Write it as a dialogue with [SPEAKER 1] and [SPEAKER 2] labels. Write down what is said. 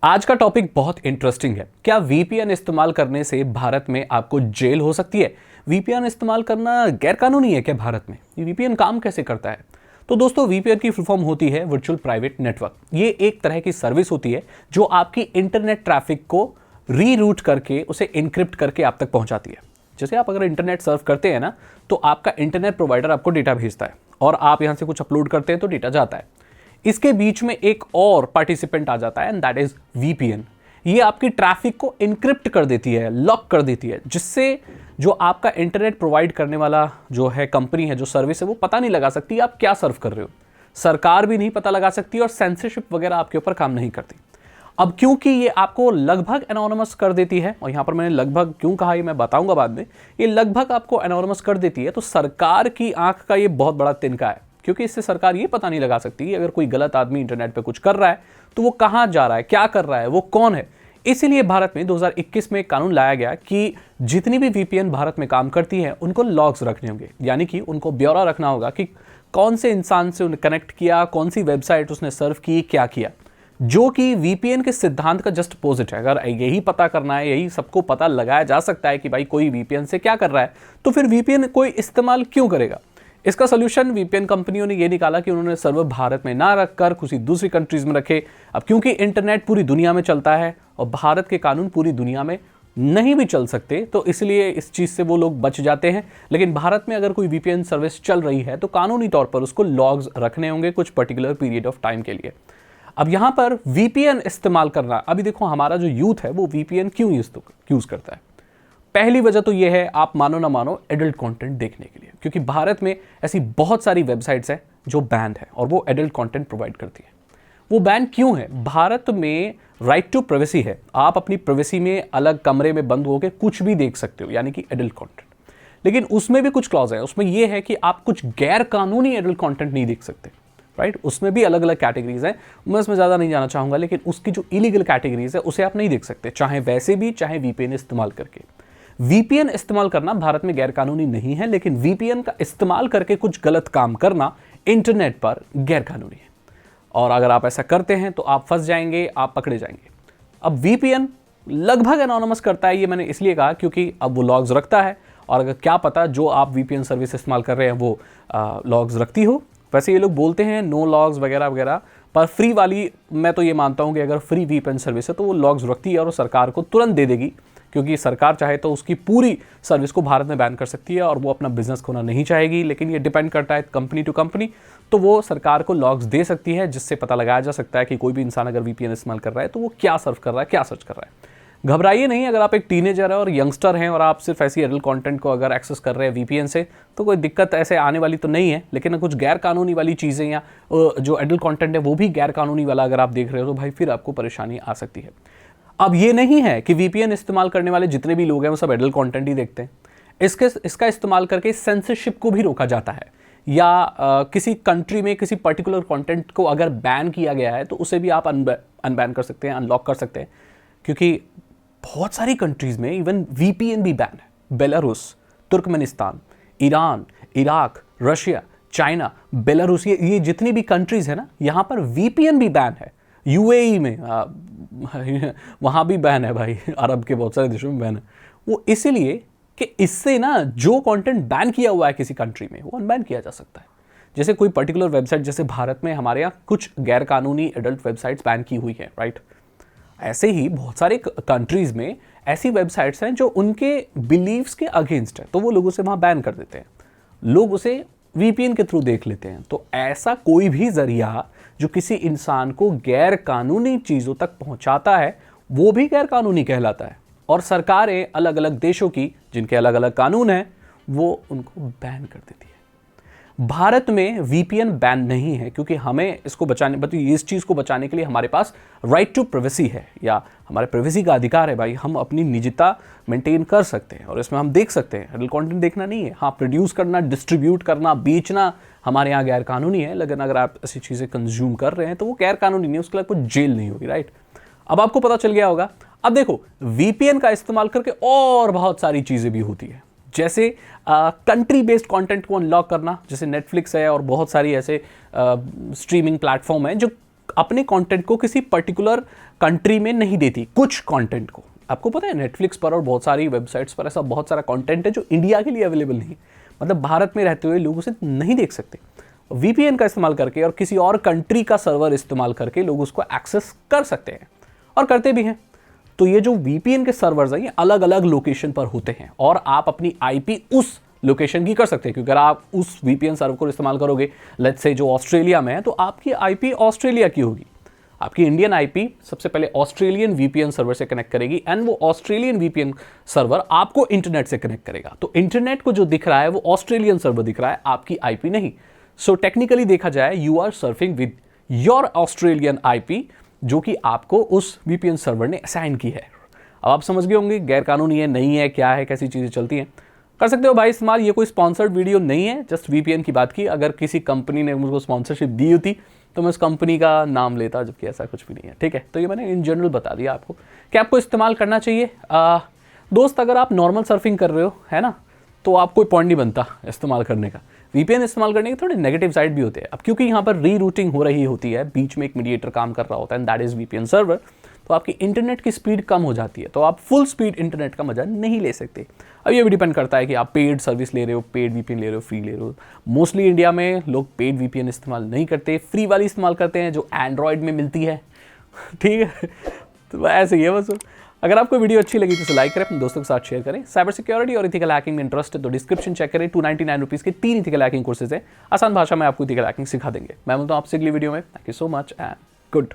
[SPEAKER 1] आज का टॉपिक बहुत इंटरेस्टिंग है। क्या वीपीएन इस्तेमाल करने से भारत में आपको जेल हो सकती है? वीपीएन इस्तेमाल करना गैरकानूनी है क्या भारत में? ये वीपीएन काम कैसे करता है? तो दोस्तों, वीपीएन की फुल फॉर्म होती है वर्चुअल प्राइवेट नेटवर्क। ये एक तरह की सर्विस होती है जो आपकी इंटरनेट ट्रैफिक को रीरूट करके उसे इनक्रिप्ट करके आप तक पहुंचाती है। जैसे आप अगर इंटरनेट सर्फ करते हैं ना, तो आपका इंटरनेट प्रोवाइडर आपको डेटा भेजता है और आप यहां से कुछ अपलोड करते हैं तो डेटा जाता है। इसके बीच में एक और पार्टिसिपेंट आ जाता है एंड दैट इज वीपीएन। ये आपकी ट्रैफिक को इनक्रिप्ट कर देती है, लॉक कर देती है, जिससे जो आपका इंटरनेट प्रोवाइड करने वाला जो है कंपनी है, जो सर्विस है, वो पता नहीं लगा सकती आप क्या सर्व कर रहे हो। सरकार भी नहीं पता लगा सकती और सेंसरशिप वगैरह आपके ऊपर काम नहीं करती। अब क्योंकि ये आपको लगभग एनोनिमस कर देती है, और यहां पर मैंने लगभग क्यों कहा ये मैं बताऊंगा बाद में, ये लगभग आपको एनोनिमस कर देती है, तो सरकार की आंख का ये बहुत बड़ा तिनका है, क्योंकि इससे सरकार ये पता नहीं लगा सकती कि अगर कोई गलत आदमी इंटरनेट पे कुछ कर रहा है तो वो कहां जा रहा है, क्या कर रहा है, वो कौन है। इसीलिए भारत में 2021 में एक कानून लाया गया कि जितनी भी वीपीएन भारत में काम करती है उनको लॉग्स रखने होंगे, यानी कि उनको ब्यौरा रखना होगा कि कौन से इंसान से उन्हें कनेक्ट किया, कौन सी वेबसाइट उसने सर्व की, क्या किया, जो कि वीपीएन के सिद्धांत का जस्ट अपोजिट है। अगर यही पता करना है, यही सबको पता लगाया जा सकता है कि भाई कोई वीपीएन से क्या कर रहा है, तो फिर वीपीएन कोई इस्तेमाल क्यों करेगा? इसका सोल्यूशन वीपीएन कंपनियों ने ये निकाला कि उन्होंने सर्वर भारत में ना रखकर किसी दूसरी कंट्रीज में रखे। अब क्योंकि इंटरनेट पूरी दुनिया में चलता है और भारत के कानून पूरी दुनिया में नहीं भी चल सकते, तो इसलिए इस चीज से वो लोग बच जाते हैं। लेकिन भारत में अगर कोई वीपीएन सर्विस चल रही है तो कानूनी तौर पर उसको लॉग्स रखने होंगे कुछ पर्टिकुलर पीरियड ऑफ टाइम के लिए। अब यहां पर वीपीएन इस्तेमाल करना, अभी देखो हमारा जो यूथ है वो वीपीएन क्यों यूज करता है। पहली वजह तो यह है, आप मानो ना मानो, एडल्ट कंटेंट देखने के लिए, क्योंकि भारत में ऐसी बहुत सारी वेबसाइट्स हैं जो बैंड है और वो एडल्ट कंटेंट प्रोवाइड करती है। वो बैन क्यों है? भारत में राइट टू प्राइवेसी है, आप अपनी प्राइवेसी में अलग कमरे में बंद होकर कुछ भी देख सकते हो, यानी कि एडल्ट कंटेंट। लेकिन उसमें भी कुछ क्लॉज है, उसमें यह है कि आप कुछ गैर कानूनी एडल्ट कंटेंट नहीं देख सकते, राइट? उसमें भी अलग अलग कैटेगरीज हैं, मैं उसमें ज़्यादा नहीं जाना चाहूँगा, लेकिन उसकी जो इलीगल कैटेगरीज है उसे आप नहीं देख सकते, चाहे वैसे भी, चाहे वीपीएन इस्तेमाल करके। वीपीएन इस्तेमाल करना भारत में गैरकानूनी नहीं है, लेकिन वीपीएन का इस्तेमाल करके कुछ गलत काम करना इंटरनेट पर गैरकानूनी है, और अगर आप ऐसा करते हैं तो आप फंस जाएंगे, आप पकड़े जाएंगे। अब वीपीएन लगभग एनोनिमस करता है, ये मैंने इसलिए कहा क्योंकि अब वो लॉग्स रखता है, और अगर क्या पता जो आप वीपीएन सर्विस इस्तेमाल कर रहे हैं वो लॉग्स रखती हो। वैसे ये लोग बोलते हैं नो लॉग्स वगैरह वगैरह, पर फ्री वाली मैं तो ये मानता हूँ कि अगर फ्री वीपीएन सर्विस है तो वो लॉग्स रखती है और वो सरकार को तुरंत दे देगी, क्योंकि सरकार चाहे तो उसकी पूरी सर्विस को भारत में बैन कर सकती है और वो अपना बिजनेस खोना नहीं चाहेगी। लेकिन ये डिपेंड करता है कंपनी टू कंपनी, तो वो सरकार को लॉग्स दे सकती है जिससे पता लगाया जा सकता है कि कोई भी इंसान अगर वीपीएन इस्तेमाल कर रहा है तो वो क्या सर्व कर रहा है, क्या सर्च कर रहा है। घबराइए नहीं, अगर आप एक टीनेजर है और यंगस्टर हैं और आप सिर्फ ऐसी एडल्ट कंटेंट को अगर एक्सेस कर रहे हैं वीपीएन से, तो कोई दिक्कत ऐसे आने वाली तो नहीं है। लेकिन कुछ गैर कानूनी वाली चीज़ें या जो एडल्ट कंटेंट है वो भी गैर कानूनी वाला अगर आप देख रहे हो तो भाई फिर आपको परेशानी आ सकती है। अब ये नहीं है कि वीपीएन इस्तेमाल करने वाले जितने भी लोग हैं वो सब एडल्ट कंटेंट ही देखते हैं। इसका इस्तेमाल करके सेंसरशिप को भी रोका जाता है, या किसी कंट्री में किसी पर्टिकुलर कंटेंट को अगर बैन किया गया है तो उसे भी आप अनबैन कर सकते हैं, अनलॉक कर सकते हैं, क्योंकि बहुत सारी कंट्रीज में इवन वीपीएन भी बैन है। Belarus, Turkmenistan, Iran, Iraq, Russia, China, Belarus, ये जितनी भी कंट्रीज है ना, यहाँ पर वीपीएन भी बैन है। यूएई में वहाँ भी बैन है भाई, अरब के बहुत सारे देशों में बैन है। वो इसीलिए कि इससे ना जो कंटेंट बैन किया हुआ है किसी कंट्री में वो अनबैन किया जा सकता है। जैसे कोई पर्टिकुलर वेबसाइट, जैसे भारत में हमारे यहाँ कुछ गैर कानूनी एडल्ट वेबसाइट्स बैन की हुई है, राइट? ऐसे ही बहुत सारे कंट्रीज में ऐसी वेबसाइट्स हैं जो उनके बिलीव्स के अगेंस्ट है, तो वो लोग उसे वहाँ बैन कर देते हैं, लोग उसे वीपीएन के थ्रू देख लेते हैं। तो ऐसा कोई भी जरिया जो किसी इंसान को गैर कानूनी चीज़ों तक पहुंचाता है वो भी गैर कानूनी कहलाता है, और सरकारें अलग अलग देशों की जिनके अलग अलग कानून हैं वो उनको बैन कर देती है। भारत में वीपीएन बैन नहीं है क्योंकि हमें इसको बचाने, इस चीज़ को बचाने के लिए हमारे पास राइट टू प्राइवेसी है, या हमारे प्राइवेसी का अधिकार है भाई। हम अपनी निजता मेंटेन कर सकते हैं और इसमें हम देख सकते हैं, एडल्ट कंटेंट देखना नहीं है। हाँ, प्रोड्यूस करना, डिस्ट्रीब्यूट करना, बेचना हमारे यहाँ गैर कानूनी है, लेकिन अगर आप ऐसी चीज़ें कंज्यूम कर रहे हैं तो वो गैर कानूनी नहीं है, उसके लिए कोई जेल नहीं होगी, राइट? अब आपको पता चल गया होगा। अब देखो, वीपीएन का इस्तेमाल करके और बहुत सारी चीज़ें भी होती है, जैसे कंट्री बेस्ड कंटेंट को अनलॉक करना, जैसे नेटफ्लिक्स है और बहुत सारी ऐसे स्ट्रीमिंग प्लेटफॉर्म है जो अपने कंटेंट को किसी पर्टिकुलर कंट्री में नहीं देती, कुछ कंटेंट को। आपको पता है नेटफ्लिक्स पर और बहुत सारी वेबसाइट्स पर ऐसा बहुत सारा कंटेंट है जो इंडिया के लिए अवेलेबल नहीं, मतलब भारत में रहते हुए लोग उसे नहीं देख सकते। वीपीएन का इस्तेमाल करके और किसी और कंट्री का सर्वर इस्तेमाल करके लोग उसको एक्सेस कर सकते हैं और करते भी हैं। तो ये जो वीपीएन के सर्वर्स हैं ये अलग अलग लोकेशन पर होते हैं और आप अपनी आईपी उस लोकेशन की कर सकते हैं, क्योंकि अगर आप उस वीपीएन सर्वर को इस्तेमाल करोगे, लेट्स से जो ऑस्ट्रेलिया में है, तो आपकी आईपी ऑस्ट्रेलिया की होगी। आपकी इंडियन आईपी सबसे पहले ऑस्ट्रेलियन वीपीएन सर्वर से कनेक्ट करेगी एंड वो ऑस्ट्रेलियन वीपीएन सर्वर आपको इंटरनेट से कनेक्ट करेगा। तो इंटरनेट को जो दिख रहा है वो ऑस्ट्रेलियन सर्वर दिख रहा है, आपकी आईपी नहीं। सो टेक्निकली देखा जाए you are surfing with your Australian IP, जो कि आपको उस वीपीएन सर्वर ने असाइन की है। अब आप समझ गए होंगे गैर कानूनी है, नहीं है, क्या है, कैसी चीज़ें चलती हैं। कर सकते हो भाई इस्तेमाल, ये कोई स्पॉन्सर्ड वीडियो नहीं है, जस्ट वीपीएन की बात की। अगर किसी कंपनी ने मुझको स्पॉन्सरशिप दी होती तो मैं उस कंपनी का नाम लेता, जबकि ऐसा कुछ भी नहीं है, ठीक है। तो ये मैंने इन जनरल बता दिया आपको कि आपको इस्तेमाल करना चाहिए। दोस्त अगर आप नॉर्मल सर्फिंग कर रहे हो, है ना, तो आप कोई पॉइंट नहीं बनता इस्तेमाल करने का। वीपीएन इस्तेमाल करने के थोड़े नेगेटिव साइड भी होते हैं। अब क्योंकि यहाँ पर रीरूटिंग हो रही होती है, बीच में एक मीडिएटर काम कर रहा होता है and that is VPN server, तो आपकी इंटरनेट की स्पीड कम हो जाती है, तो आप फुल स्पीड इंटरनेट का मजा नहीं ले सकते। अब ये भी डिपेंड करता है कि आप पेड सर्विस ले रहे हो, पेड वीपीएन ले रहे हो, फ्री ले रहे हो। मोस्टली इंडिया में लोग पेड वीपीएन इस्तेमाल नहीं करते, फ्री वाली इस्तेमाल करते हैं जो एंड्रॉयड में मिलती है, ठीक है। तो ऐसे ही है बस। अगर आपको वीडियो अच्छी लगी तो इसे लाइक करें, अपने दोस्तों के साथ शेयर करें। साइबर सिक्योरिटी और इथिकल हैकिंग में इंटरेस्ट है तो डिस्क्रिप्शन चेक करें, 299 रुपीज़ के 3 इथिकल हैकिंग कोर्सेज है, आसान भाषा में आपको इथिकल हैकिंग सिखा देंगे। मैं बोलता हूँ आपसे अगली वीडियो में। Thank you so much and good.